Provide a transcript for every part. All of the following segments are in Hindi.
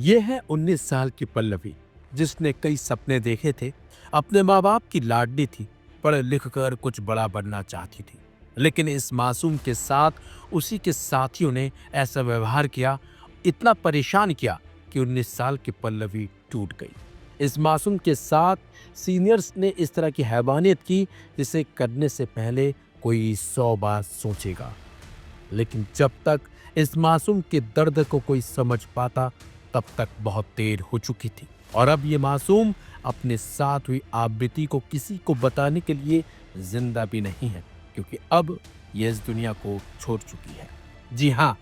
ये है 19 साल की पल्लवी, जिसने कई सपने देखे थे। अपने माँ बाप की लाडली थी, पढ़ लिख कर कुछ बड़ा बनना चाहती थी। लेकिन इस मासूम के साथ उसी के साथियों ने ऐसा व्यवहार किया, इतना परेशान किया कि 19 साल की पल्लवी टूट गई। इस मासूम के साथ सीनियर्स ने इस तरह की हैवानियत की जिसे करने से पहले कोई 100 बार सोचेगा। लेकिन जब तक इस मासूम के दर्द को कोई समझ पाता, तब तक बहुत देर हो चुकी थी। और अब ये मासूम अपने साथ हुई आपबीती को किसी को बताने के लिए जिंदा भी नहीं है, क्योंकि अब ये इस दुनिया को छोड़ चुकी है। जी हाँ,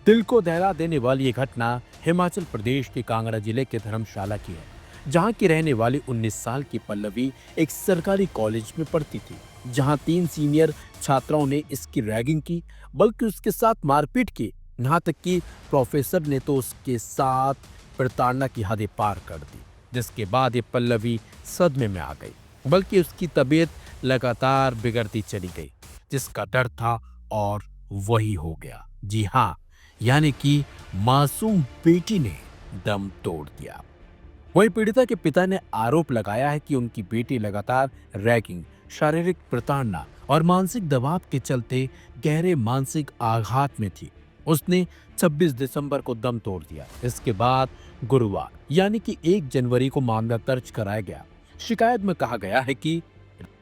दिल को दहला देने वाली ये घटना हिमाचल प्रदेश के कांगड़ा जिले के धर्मशाला की है, जहां की रहने वाली 19 साल की पल्लवी एक सरकारी कॉलेज में पढ़ती थी, जहां 3 सीनियर छात्राओं ने इसकी रैगिंग की, बल्कि उसके साथ मारपीट की। यहाँ तक कि प्रोफेसर ने तो उसके साथ प्रताड़ना की हदें पार कर दी, जिसके बाद ये पल्लवी सदमे में आ गई, बल्कि उसकी तबीयत लगातार बिगड़ती चली गई। जिसका डर था और वही हो गया। जी हाँ, यानी कि मासूम बेटी ने दम तोड़ दिया। वहीं पीड़िता के पिता ने आरोप लगाया है कि उनकी बेटी लगातार रैगिंग, शारीरिक प्रताड़ना और मानसिक दबाव के चलते गहरे मानसिक आघात में थी। उसने 26 दिसंबर को दम तोड़ दिया। इसके बाद गुरुवार यानी कि 1 जनवरी को मामला दर्ज कराया गया। शिकायत में कहा गया है कि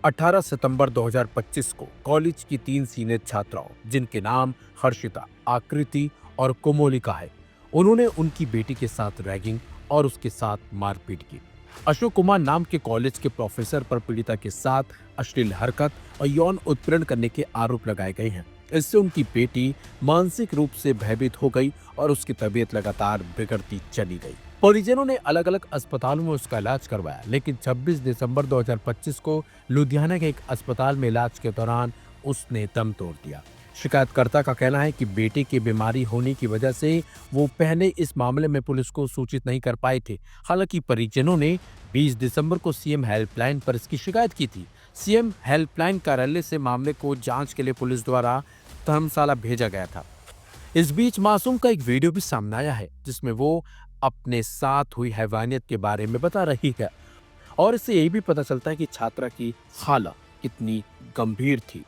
18 सितंबर 2025 को कॉलेज की 3 सीनियर छात्राओं, जिनके नाम हर्षिता, आकृति और कोमोलिका है, उन्होंने उनकी बेटी के साथ रैगिंग और उसके साथ मारपीट की। अशोक कुमार नाम के कॉलेज के प्रोफेसर पर पीड़िता के साथ अश्लील हरकत और यौन उत्पीड़न करने के आरोप लगाए गए हैं। इससे उनकी बेटी मानसिक रूप से भयभीत हो गई और उसकी तबीयत लगातार बिगड़ती चली गई। परिजनों ने अलग अलग अस्पतालों में उसका इलाज करवाया, लेकिन 26 दिसंबर 2025 को लुधियाना के एक अस्पताल में इलाज के दौरान उसने दम तोड़ दिया। शिकायतकर्ता का कहना है कि बेटे की बीमारी होने की वजह से वो पहले इस मामले में पुलिस को सूचित नहीं कर पाए थे। हालांकि परिजनों ने 20 दिसंबर को सीएम हेल्पलाइन पर इसकी शिकायत की थी। सीएम हेल्पलाइन कार्यालय से मामले को जांच के लिए पुलिस द्वारा धर्मशाला भेजा गया था। इस बीच मासूम का एक वीडियो भी सामने आया है, जिसमें वो अपने साथ हुई हैवानियत के बारे में बता रही है, और इससे यही भी पता चलता है कि छात्रा की हालत कितनी गंभीर थी।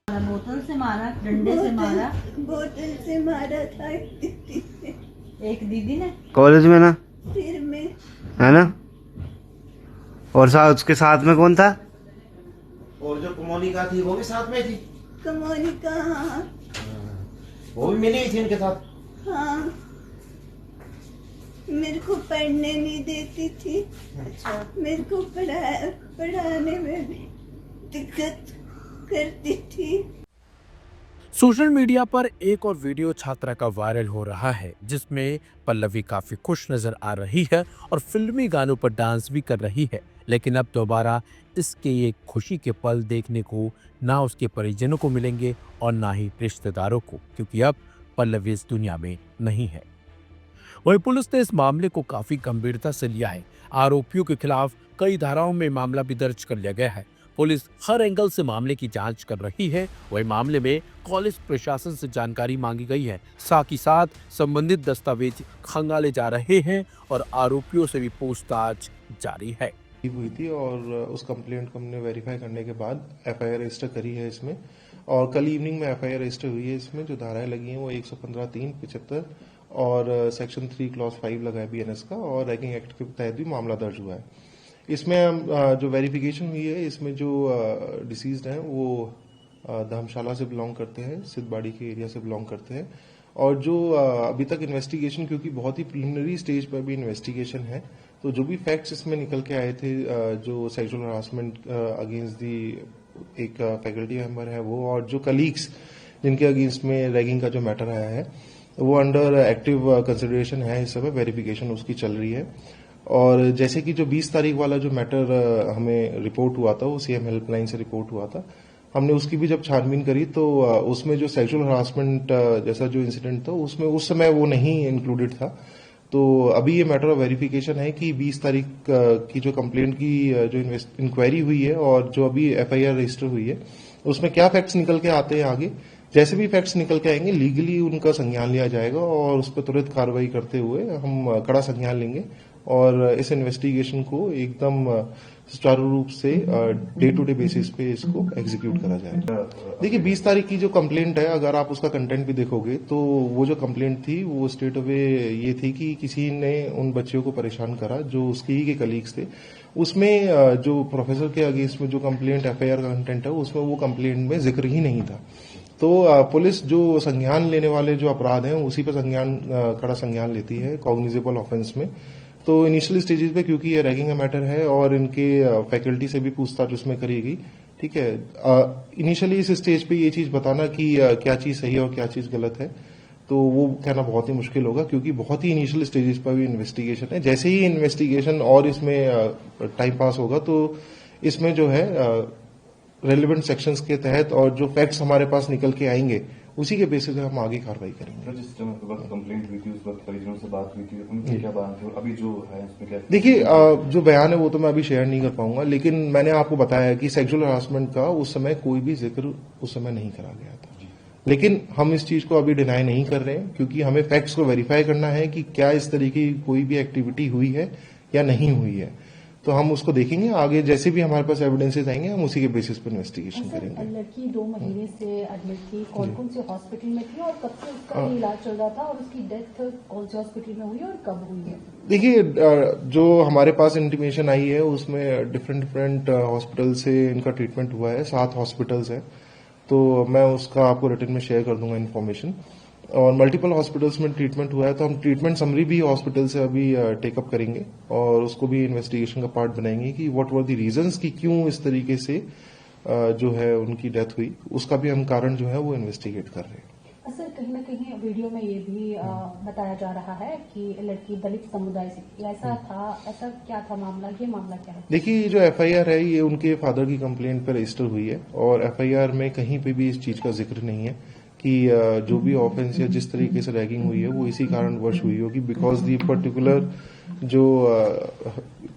बोतल से मारा, डंडे से मारा, बोतल से मारा था एक दीदी ने कॉलेज में ना, सिर में, है ना। और साथ उसके साथ में कौन था? और जो कोमोलिका थी वो भी साथ में थी। कमोलिका, हाँ वो भी मिली थी उनके साथ। हाँ, मेरे को पढ़ने नहीं देती थी। अच्छा, मेरे को पढ़ाने में भी दिक्कत करती थी। सोशल मीडिया पर एक और वीडियो छात्रा का वायरल हो रहा है, जिसमें पल्लवी काफी खुश नजर आ रही है और फिल्मी गानों पर डांस भी कर रही है। लेकिन अब दोबारा इसके ये खुशी के पल देखने को ना उसके परिजनों को मिलेंगे और ना ही रिश्तेदारों को, क्योंकि अब पल्लवी इस दुनिया में नहीं है। वहीं पुलिस ने इस मामले को काफी गंभीरता से लिया है। आरोपियों के खिलाफ कई धाराओं में मामला भी दर्ज कर लिया गया है। पुलिस हर एंगल से मामले की जांच कर रही है। वही मामले में कॉलेज प्रशासन से जानकारी मांगी गई है। साथ ही साथ संबंधित दस्तावेज खंगाले जा रहे हैं और आरोपियों से भी पूछताछ जारी है। हुई थी और उस कंप्लेंट को हमने वेरीफाई करने के बाद एफआईआर रजिस्टर करी है इसमें, और कल इवनिंग में एफआईआर रजिस्टर हुई है। इसमें जो धाराएं लगी हैं वो 115, 3, 75 और सेक्शन 3 क्लॉज 5 लगा है बीएनएस का, और रैगिंग एक्ट के तहत भी मामला दर्ज हुआ है। इसमें जो वेरिफिकेशन हुई है, इसमें जो डिसीज्ड हैं वो धर्मशाला से बिलोंग करते हैं, सिद्धबाड़ी के एरिया से बिलोंग करते हैं। और जो अभी तक इन्वेस्टिगेशन, क्योंकि बहुत ही प्रिलिमिनरी स्टेज पर भी इन्वेस्टिगेशन है, तो जो भी फैक्ट्स इसमें निकल के आए थे, जो सेक्सुअल हरासमेंट अगेंस्ट दी एक फैकल्टी मेंबर है वो, और जो कलीग्स जिनके अगेंस्ट में रैगिंग का जो मैटर आया है, वो अंडर एक्टिव कंसिडरेशन है। इस समय वेरिफिकेशन उसकी चल रही है। और जैसे कि जो 20 तारीख वाला जो मैटर हमें रिपोर्ट हुआ था, वो सीएम हेल्पलाइन से रिपोर्ट हुआ था, हमने उसकी भी जब छानबीन करी तो उसमें जो सेक्सुअल हरासमेंट जैसा जो इंसिडेंट था, उसमें उस समय वो नहीं इंक्लूडेड था। तो अभी ये मैटर ऑफ वेरिफिकेशन है कि 20 तारीख की जो कंप्लेंट की जो इंक्वायरी हुई है और जो अभी एफआईआर रजिस्टर हुई है, उसमें क्या फैक्ट्स निकल के आते हैं आगे, जैसे भी फैक्ट्स निकल के आएंगे लीगली उनका संज्ञान लिया जाएगा और उस पर तुरंत कार्रवाई करते हुए हम कड़ा संज्ञान लेंगे और इस इन्वेस्टिगेशन को एकदम सुचारू रूप से डे टू डे बेसिस पे इसको एग्जीक्यूट करा जाएगा। देखिए 20 तारीख की जो कंप्लेंट है, अगर आप उसका कंटेंट भी देखोगे तो वो जो कंप्लेंट थी वो स्टेट अवे ये थी कि किसी ने उन बच्चियों को परेशान करा जो उसके ही के कलीग्स थे। उसमें जो प्रोफेसर के अगेंस्ट में जो कंप्लेंट एफआईआर का कंटेंट है उसमें वो कंप्लेंट में जिक्र ही नहीं था। तो पुलिस जो संज्ञान लेने वाले जो अपराध हैं उसी पर कड़ा संज्ञान लेती है कॉग्निजेबल ऑफेंस में। तो इनिशियल स्टेजेस पे क्योंकि ये रैगिंग का मैटर है और इनके फैकल्टी से भी पूछताछ उसमें करेगी, ठीक है। इनिशियली इस स्टेज पे ये चीज बताना कि क्या चीज सही है और क्या चीज गलत है तो वो कहना बहुत ही मुश्किल होगा क्योंकि बहुत ही इनिशियल स्टेजेस पर भी इन्वेस्टिगेशन है। जैसे ही इन्वेस्टिगेशन और इसमें टाइम पास होगा तो इसमें जो है रेलिवेंट सेक्शंस के तहत और जो फैक्ट्स हमारे पास निकल के आएंगे उसी के बेसिस पे हम आगे कार्रवाई करेंगे। जिस वक्त कंप्लेंट हुई थी उस वक्त परिजनों से बात हुई थी, उनकी क्या बात थी और अभी जो है इसमें क्या? देखिए जो बयान है वो तो मैं अभी शेयर नहीं कर पाऊंगा, लेकिन मैंने आपको बताया कि सेक्सुअल हरासमेंट का उस समय कोई भी जिक्र उस समय नहीं करा गया था। लेकिन हम इस चीज को अभी डिनाई नहीं कर रहे हैं क्योंकि हमें फैक्ट्स को वेरीफाई करना है कि क्या इस तरीके की कोई भी एक्टिविटी हुई है या नहीं हुई है। तो हम उसको देखेंगे आगे, जैसे भी हमारे पास एविडेंसेस आएंगे हम उसी के बेसिस पर इन्वेस्टिगेशन करेंगे। लड़की 2 महीने से एडमिट थी, कौन कौन से हॉस्पिटल में थी और कब से उसका इलाज चल रहा था और उसकी डेथ कौन से हॉस्पिटल में हुई और कब हुई है? देखिए जो हमारे पास इंटीमेशन आई है उसमें डिफरेंट हॉस्पिटल से इनका ट्रीटमेंट हुआ है, 7 हॉस्पिटल्स हैं। तो मैं उसका आपको रिटर्न में शेयर कर दूंगा इन्फॉर्मेशन। और मल्टीपल हॉस्पिटल्स में ट्रीटमेंट हुआ है तो हम ट्रीटमेंट समरी भी हॉस्पिटल से अभी टेकअप करेंगे और उसको भी इन्वेस्टिगेशन का पार्ट बनाएंगे कि व्हाट वर द रीजंस कि क्यों इस तरीके से जो है उनकी डेथ हुई, उसका भी हम कारण जो है वो इन्वेस्टिगेट कर रहे हैं। सर कहीं ना कहीं वीडियो में ये भी बताया जा रहा है कि लड़की दलित समुदाय से, ऐसा था? ऐसा क्या था मामला? ये मामला क्या है? देखिए जो एफआईआर है ये उनके फादर की कंप्लेंट पर रजिस्टर हुई है और एफआईआर में कहीं पे भी इस चीज का जिक्र नहीं है कि जो भी ऑफेंस या जिस तरीके से रैगिंग हुई है वो इसी कारणवश हुई होगी बिकॉज दी पर्टिकुलर जो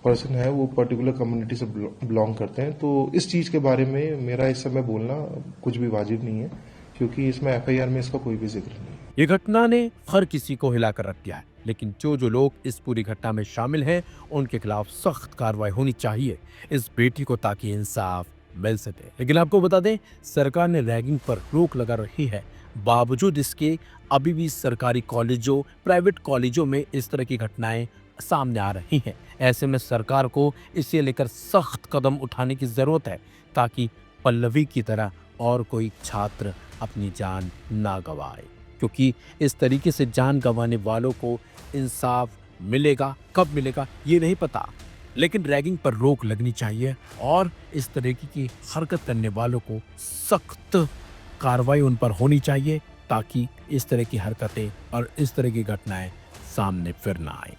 पर्सन है वो पर्टिकुलर कम्युनिटी से बिलोंग करते हैं। तो इस चीज के बारे में मेरा इस समय बोलना कुछ भी वाजिब नहीं है क्योंकि इसमें एफआईआर में इसका कोई भी जिक्र नहीं है। ये घटना ने हर किसी को हिलाकर रख दिया है, लेकिन जो लोग इस पूरी घटना में शामिल हैं उनके खिलाफ सख्त कार्रवाई होनी चाहिए इस बेटी को ताकि इंसाफ मिल सके। लेकिन आपको बता दें सरकार ने रैगिंग पर रोक लगा रही है, बावजूद इसके अभी भी सरकारी कॉलेजों, प्राइवेट कॉलेजों में इस तरह की घटनाएं सामने आ रही हैं। ऐसे में सरकार को इसे लेकर सख्त कदम उठाने की जरूरत है ताकि पल्लवी की तरह और कोई छात्र अपनी जान ना गंवाए, क्योंकि इस तरीके से जान गंवाने वालों को इंसाफ मिलेगा, कब मिलेगा ये नहीं पता, लेकिन रैगिंग पर रोक लगनी चाहिए और इस तरीके की हरकत करने वालों को सख्त कार्रवाई उन पर होनी चाहिए ताकि इस तरह की हरकतें और इस तरह की घटनाएं सामने फिर ना आए।